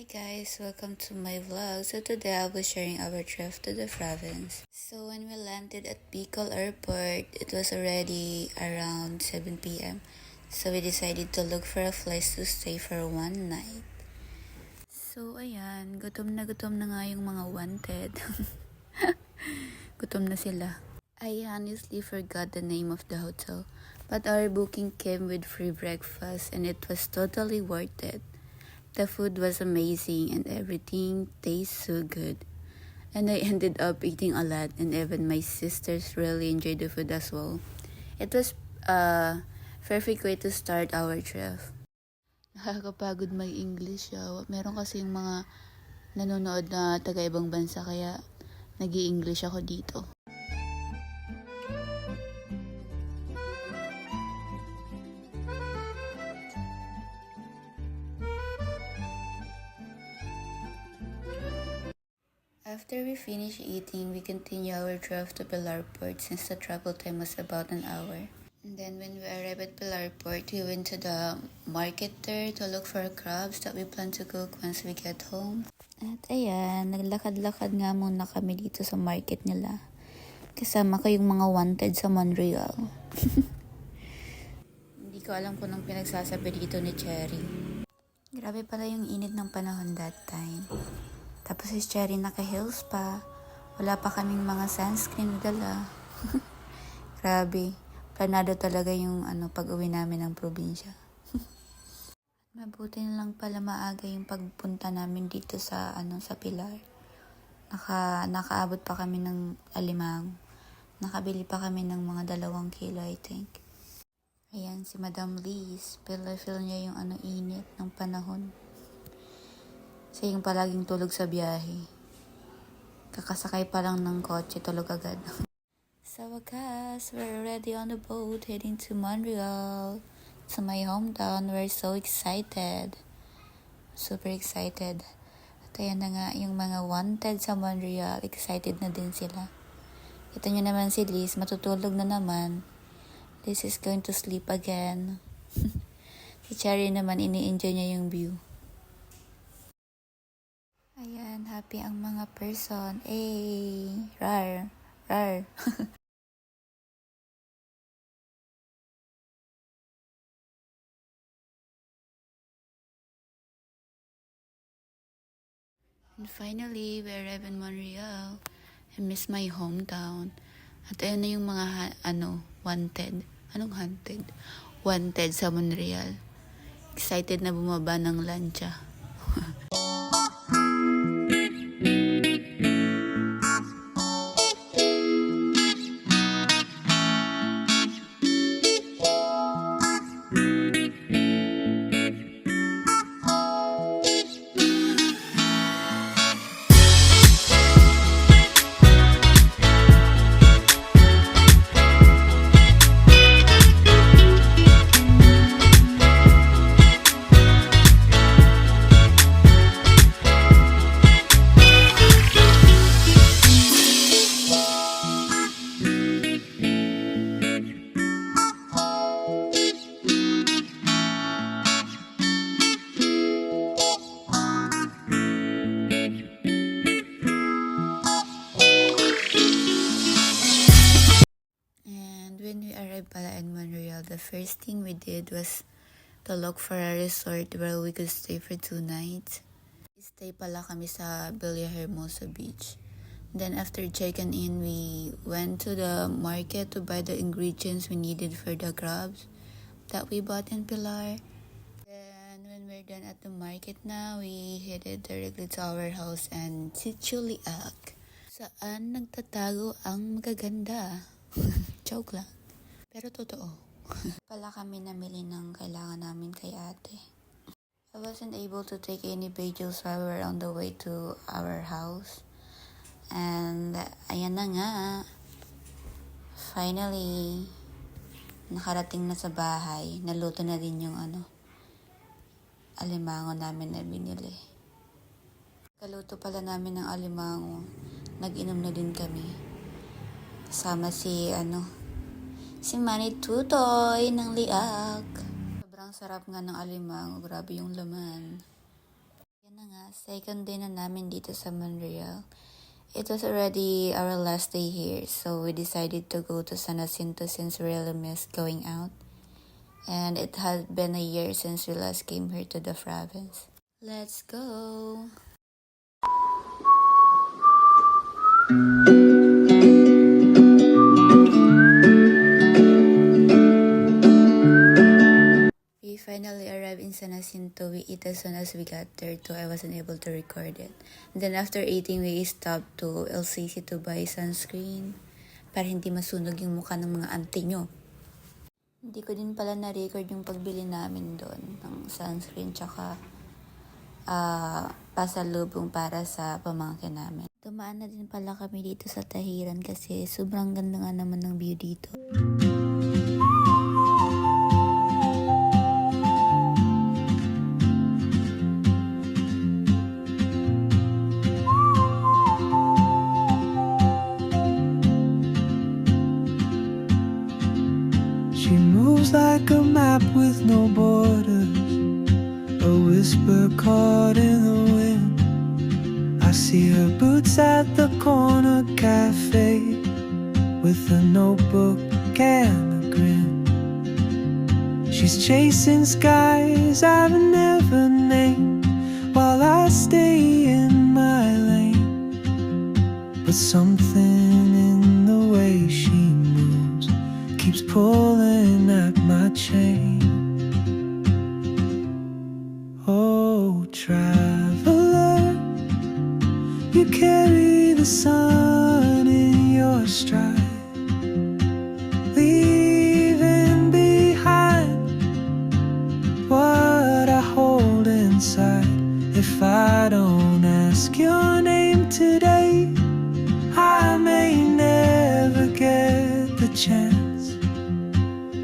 guys, welcome to my vlog. So today I'll be sharing our trip to the province. So when we landed at Bicol Airport, it was already around 7 p.m. So we decided to look for a place to stay for one night. So ayan, gutom na nga yung mga wanted. Gutom na sila. I honestly forgot the name of the hotel, but our booking came with free breakfast and it was totally worth it. The food was amazing and everything tastes so good. And I ended up eating a lot and even my sisters really enjoyed the food as well. It was a perfect way to start our trip. Nakakapagod may English. Meron kasi yung mga nanonood na taga-ibang bansa kaya nag-i-English ako dito. After we finished eating, we continued our drive to Pilar Port since the travel time was about an hour. And then when we arrived at Pilar Port, we went to the market there to look for crabs that we plan to cook once we get home. At ayan, naglakad-lakad nga muna kami dito sa market nila. Kasama ko yung mga wanted sa Montreal. Hindi ko alam kung anong pinagsasabi dito ni Cherry. Grabe pala yung init ng panahon that time. Tapos si Cherry naka-heels pa. Wala pa kaming mga sunscreen na dala. Grabe. Planado talaga yung pag-uwi namin ng probinsya. Mabuti na lang pala maaga yung pagpunta namin dito sa sa Pilar. Nakaabot pa kami ng alimang. Nakabili pa kami ng mga 2 kilo, I think. Ayan si Madam Liz. Feel niya yung init ng panahon. Siya yung palaging tulog sa biyahe. Kakasakay pa lang ng kotse, tulog agad. Sa wakas, we're already on the boat heading to Montreal. To my hometown, we're so excited. Super excited. At ayan na nga, yung mga wanted sa Montreal, excited na din sila. Ito nyo naman si Liz, matutulog na naman. Liz is going to sleep again. Si Cherry naman, ini-enjoy niya yung view. Ayan, happy ang mga person. Rar. And finally, we arrived in Montreal. I miss my hometown. At ayun na yung mga wanted. Anong hunted? Wanted sa Montreal. Excited na bumaba ng lancha. When we arrived pala in Montreal, the first thing we did was to look for a resort where we could stay for 2 nights. Stay pala kami sa Villahermosa Beach. Then after checking in, we went to the market to buy the ingredients we needed for the crabs that we bought in Pilar. Then when we're done at the market na, we headed directly to our house and Sitio Liak. Saan nagtatago ang magaganda? Joke lang. Pero totoo. Pala kami namili ng kailangan namin kay ate. I wasn't able to take any videos while we were on the way to our house. And ayan na nga. Finally, nakarating na sa bahay. Naluto na din yung alimango namin na binili. Kaluto pala namin ng alimango. Nag-inom na din kami. Kasama si Manny Tutoy ng Liak. Sobrang sarap nga ng alimango. Grabe yung laman. Yan na nga. Second day na namin dito sa Montreal. It was already our last day here, so we decided to go to San Jacinto since we really missed going out. And it had been a year since we last came here to the province. Let's go! We finally arrived in San Jacinto. We ate as soon as we got there, so I wasn't able to record it. And then after eating, we stopped to LCC to buy sunscreen para hindi masunog yung mukha ng mga auntie nyo. Hindi ko din pala na-record yung pagbili namin doon ng sunscreen tsaka pasalubong para sa pamangkin namin. Dumaan na din pala kami dito sa Tahiran kasi sobrang ganda nga naman ng view dito. She moves like a map with no borders, a whisper caught in the wind. I see her boots at the corner cafe with a notebook and a grin. She's chasing skies I've never named while I stay in my lane. But something in the way she moves keeps pulling at my chain. Oh, traveler, you carry the sun in your stride, leaving behind what I hold inside. If I don't ask your name today, I may never get the chance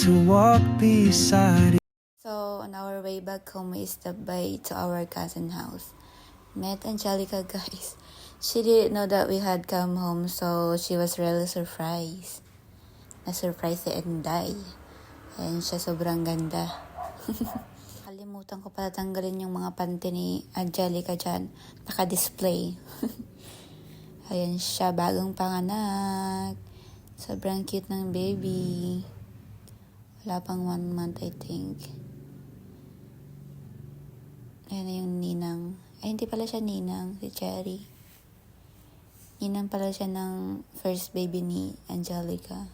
to walk beside you. So, on our way back home, we stopped by to our cousin's house. Met Angelica, guys. She didn't know that we had come home, so she was really surprised. Na-surprise si Enday. Ayan siya, sobrang ganda. Kalimutan ko pala tanggalin yung mga panty ni Angelica dyan. Naka-display. Ayan siya, bagong panganak. Sobrang cute ng baby. Wala pang 1 month, I think. Ayan na yung ninang. Ay, hindi pala siya ninang. Si Cherry. Ninang pala siya ng first baby ni Angelica.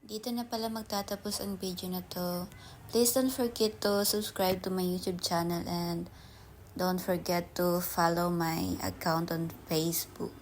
Dito na pala magtatapos ang video na to. Please don't forget to subscribe to my YouTube channel and don't forget to follow my account on Facebook.